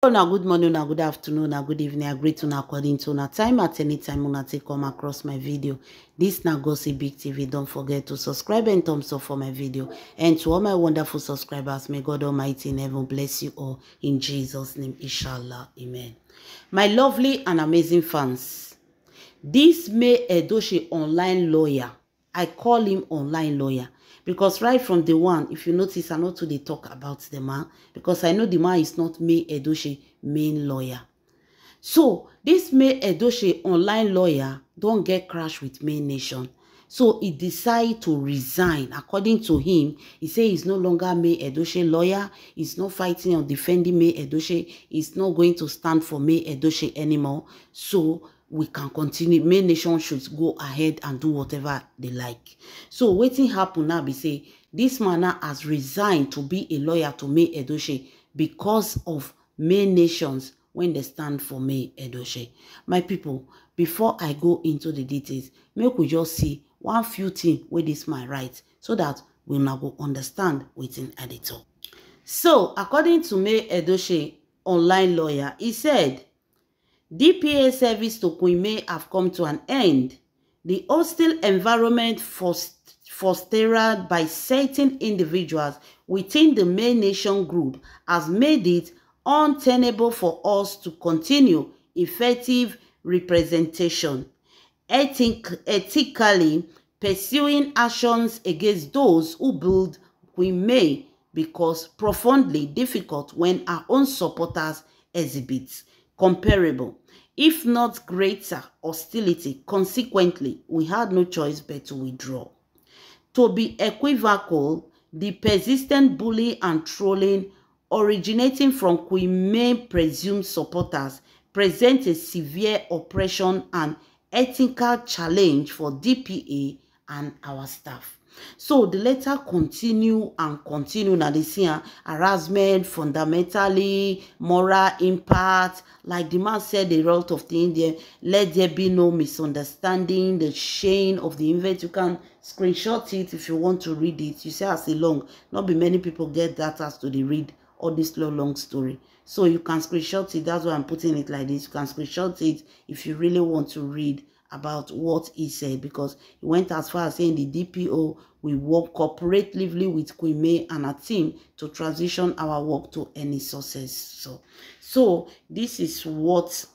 Now good morning, now good afternoon, now good evening. I greet you according to na time at any time when I take come across my video. This na Gossip Big TV. Don't forget to subscribe and thumbs up for my video. And to all my wonderful subscribers, may God Almighty in heaven bless you all in Jesus' name, inshallah. Amen. My lovely and amazing fans, this May Edochie online lawyer, I call him online lawyer because right from the one, if you notice, I not to dey talk about the man because I know the man is not May Edochie main lawyer. So this May Edochie online lawyer don't get crash with May Nation. So he decided to resign. According to him, he said he's no longer May Edochie lawyer. He's not fighting or defending May Edochie. He's not going to stand for May Edochie anymore. So we can continue. May Nation should go ahead and do whatever they like. So wetin happen now be say this man now has resigned to be a lawyer to May Edochie because of May Nations when they stand for May Edochie. My people, before I go into the details, make we just see one few things where this man write so that we now go understand wetin I dey talk. So according to May Edochie online lawyer, he said DPA service to Queen May have come to an end. The hostile environment fostered by certain individuals within the May Nation group has made it untenable for us to continue effective representation, ethically pursuing actions against those who build Queen May because profoundly difficult when our own supporters exhibit comparable, if not greater, hostility. Consequently, we had no choice but to withdraw. To be equivocal, the persistent bullying and trolling originating from Queen May presumed supporters present a severe oppression and ethical challenge for DPA and our staff. So the letter continue and continue. Now they see harassment, fundamentally moral impact. Like the man said, the result of the Indian, let there be no misunderstanding, the shame of the event. You can screenshot it if you want to read it. You see as a long, not be many people get that as to the read all this long story. So you can screenshot it. That's why I'm putting it like this. You can screenshot it if you really want to read about what he said, because he went as far as saying the DPO will work cooperatively with Queen May and her team to transition our work to any success. So this is what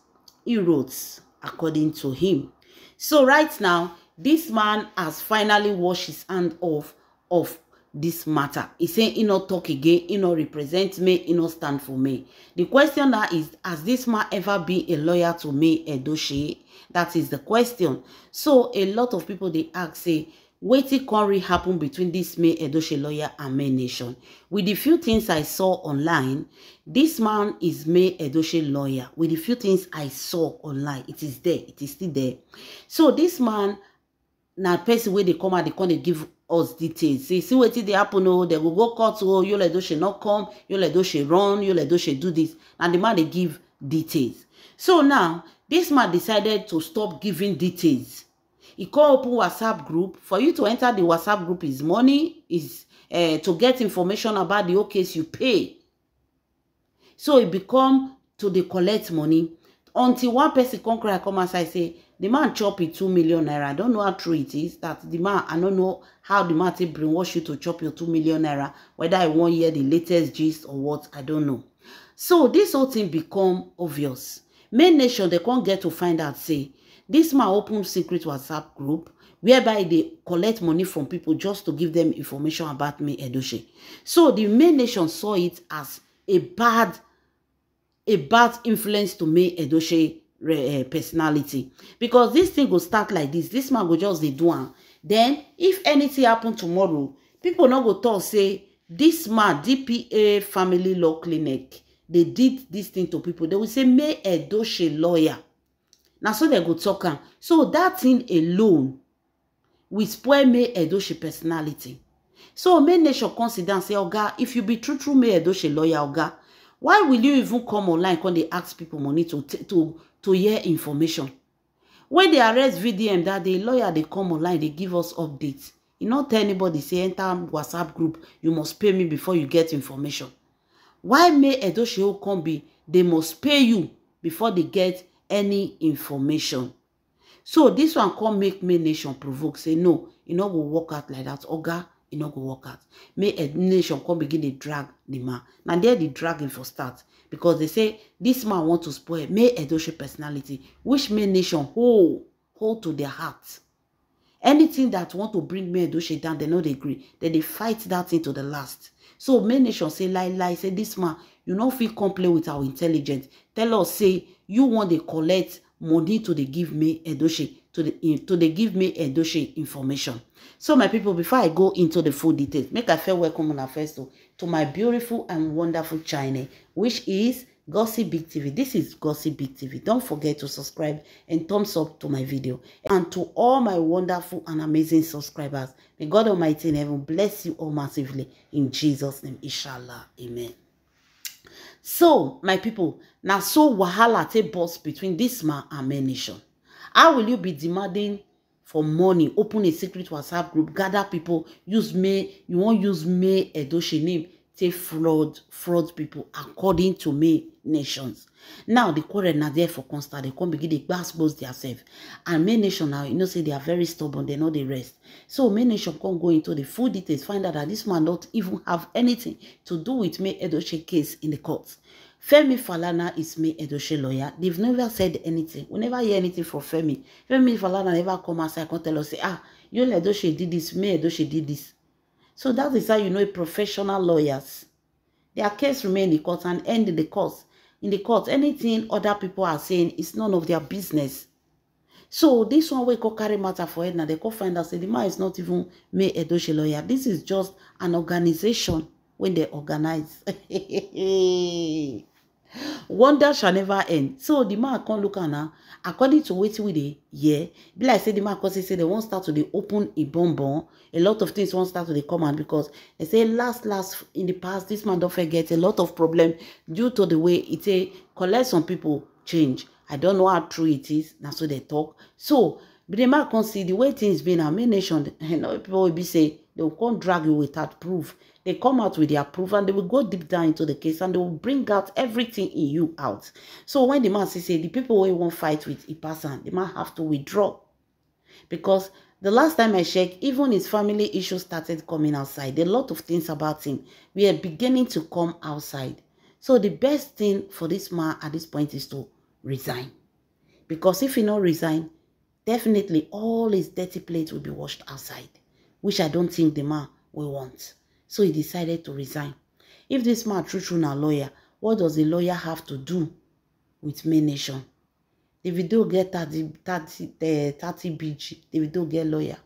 he wrote according to him. So right now, this man has finally washed his hand off of this matter. He saying he not talk again, he not represent me, he not stand for me. The question now is, has this man ever been a lawyer to May Edochie? That is the question. So a lot of people they ask, say, wetin can happen between this May Edochie lawyer and May Nation? With the few things I saw online, this man is May Edochie lawyer. With the few things I saw online, it is there, it is still there. So this man, now person where they come out, they can't give us details. See wetin dey happen, oh, they will go court, oh, Yul Edochie not come, Yul Edochie run, Yul Edochie do this, and the man they give details. So now this man decided to stop giving details. He can't open WhatsApp group. For you to enter the WhatsApp group is money, is to get information about the whole case you pay. So it become to the collect money until one person come outside say the man chop it 2 million naira. I don't know how true it is that the man, I don't know how the man take brainwash you to chop your 2 million naira, whether I want hear the latest gist or what, I don't know. So this whole thing become obvious. May Nation, they can't get to find out, say, this man open secret WhatsApp group whereby they collect money from people just to give them information about May Edochie. So the May Nation saw it as a bad influence to May Edochie personality, because this thing will start like this. This man go just dey do am. Then if anything happen tomorrow, people not go talk say this man DPA family law clinic, they did this thing to people. They will say May Edochie lawyer. Now so they go talk am. So that thing alone will spoil May Edochie personality. So May Nation consider and say, Oga, if you be true May Edochie lawyer, Oga, why will you even come online when they ask people money to hear information? When they arrest VDM, that the lawyer they come online, they give us updates. You not tell anybody say enter WhatsApp group, you must pay me before you get information. Why May Edochie come be they must pay you before they get any information? So this one come make May Nation provoke, say no, e no go work out like that. Oga, e no go work out. May Nation come begin to drag the man. Now there the dragging for start, because they say this man want to spoil May Edochie personality, which May Nation hold to their heart. Anything that want to bring May Edochie down, they no dey agree. They fight that thing to the last. So May Nation say lie, say this man, you no fit come play with our intelligence. Tell us, say you want to collect money to the give May Edochie, to the give May Edochie information. So my people, before I go into the full details, make I feel welcome on first to my beautiful and wonderful channel, which is Gossip Big TV. This is Gossip Big TV. Don't forget to subscribe and thumbs up to my video. And to all my wonderful and amazing subscribers, may God Almighty in heaven bless you all massively. In Jesus' name, inshallah. Amen. So, my people, now so wahala take burst between this man and May Nation. How will you be demanding for money, open a secret WhatsApp group, gather people, use May, you won't use May Edochie name, take fraud people according to May Nations. Now the quarrel na there for constant. They come begin to expose themselves. And May Nation now, you know, say they are very stubborn, they know the rest. So May Nation can't go into the full details, find out that this man don't even have anything to do with May Edochie case in the courts. Femi Falana is May Edochie lawyer. They've never said anything. We never hear anything from Femi. Femi Falana never come outside and tell us, say, Yul Edochie did this, May Edochie did this. So that is how you know a professional lawyers. Their case remain in the court and end in the court. In the court, anything other people are saying is none of their business. So this one we go carry matter for it now. They go find out say the man is not even May Edochie lawyer. This is just an organization when they organize. Wonder shall never end. So the man can't look at now. According to what we dey hear, be like say the man cause say they won't start to dey open a bonbon. A lot of things won't start to dey come out because they say last in the past this man don't forget a lot of problem due to the way it say collect some people change. I don't know how true it is. That's what they talk. So but the man can see the way things been. May Nation, you know, people will be say they will come drag you without proof. They come out with their proof and they will go deep down into the case and they will bring out everything in you out. So when the man say the people who won't fight with a person, the man have to withdraw. Because the last time I checked, even his family issues started coming outside. A lot of things about him were beginning to come outside. So the best thing for this man at this point is to resign. Because if he not resign, definitely all his dirty plates will be washed outside, which I don't think the man will want. So he decided to resign. If this man true now lawyer, what does the lawyer have to do with May Nation? Davido get 30 BG. Davido get lawyer.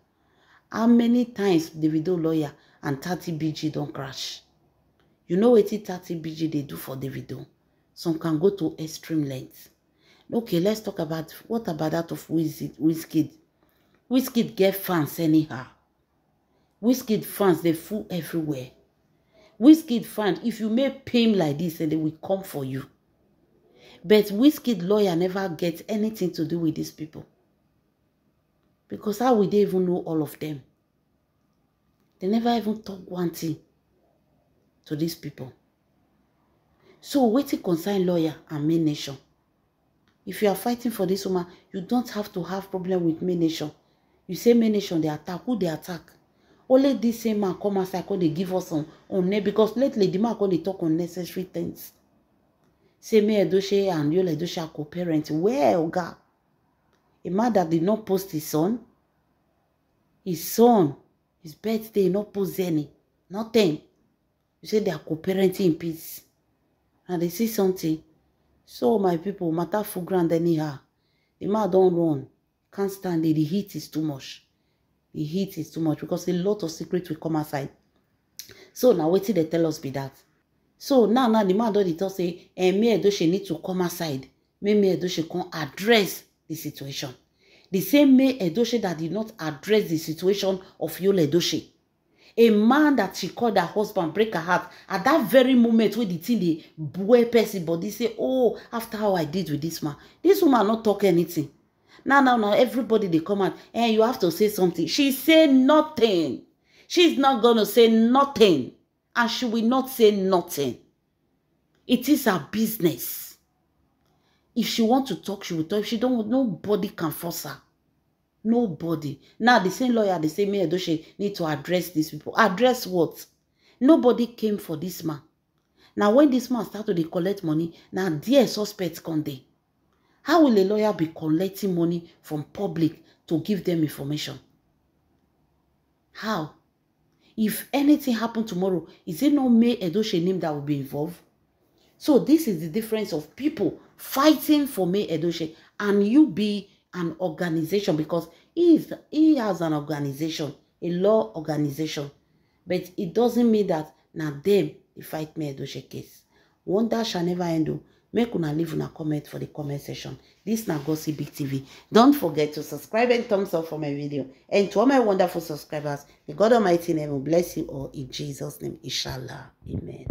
How many times Davido lawyer and 30 BG don't crash? You know what 30 BG they do for Davido? Some can go to extreme lengths. Okay, let's talk about what about that of Wizkid. Wizkid get fans anyhow. Wizkid fans, they full everywhere. Wizkid fans, if you make pay like this, and they will come for you. But Wizkid lawyer never gets anything to do with these people. Because how would they even know all of them? They never even talk one thing to these people. So waiting concern lawyer and May Nation. If you are fighting for this woman, you don't have to have problem with May Nation. You say May Nation, they attack. Who they attack? Only this same man come outside, they give us on name because lately the man they talk unnecessary things. Say May Edochie and Yul Edochie are co-parenting. Where, Oga? A man that did not post his son, his birthday, not post any, nothing. You say they are co-parenting in peace. And they see something. So my people, matter full ground anyhow. The man don't run. Can't stand it. The heat is too much. The heat is too much because a lot of secrets will come outside. So now wait till they tell us be that. So now the man don't tell say, May Edochie need to come outside. May Edochie can address the situation. The same May Edochie that did not address the situation of Yul Edochie. A man that she called her husband break her heart at that very moment when the thing the boy person body say, oh, after how I did with this man, this woman not talk anything. Now, everybody they come out and you have to say something. She say nothing. She's not gonna say nothing, and she will not say nothing. It is her business. If she wants to talk, she will talk. If she don't want, nobody can force her. Nobody. Now, the same lawyer, the same May Edochie need to address these people. Address what? Nobody came for this man. Now, when this man start to collect money, now dear suspects come there. How will a lawyer be collecting money from public to give them information? How? If anything happened tomorrow, is it not May Edochie name that will be involved? So this is the difference of people fighting for May Edochie and you be an organization, because he has an organization, a law organization. But it doesn't mean that now them they fight May Edochie case. Wonder shall never end. Make una leave una comment for the comment section. This na Gossip Big TV. Don't forget to subscribe and thumbs up for my video. And to all my wonderful subscribers, the God Almighty name will bless you all in Jesus' name. Inshallah. Amen.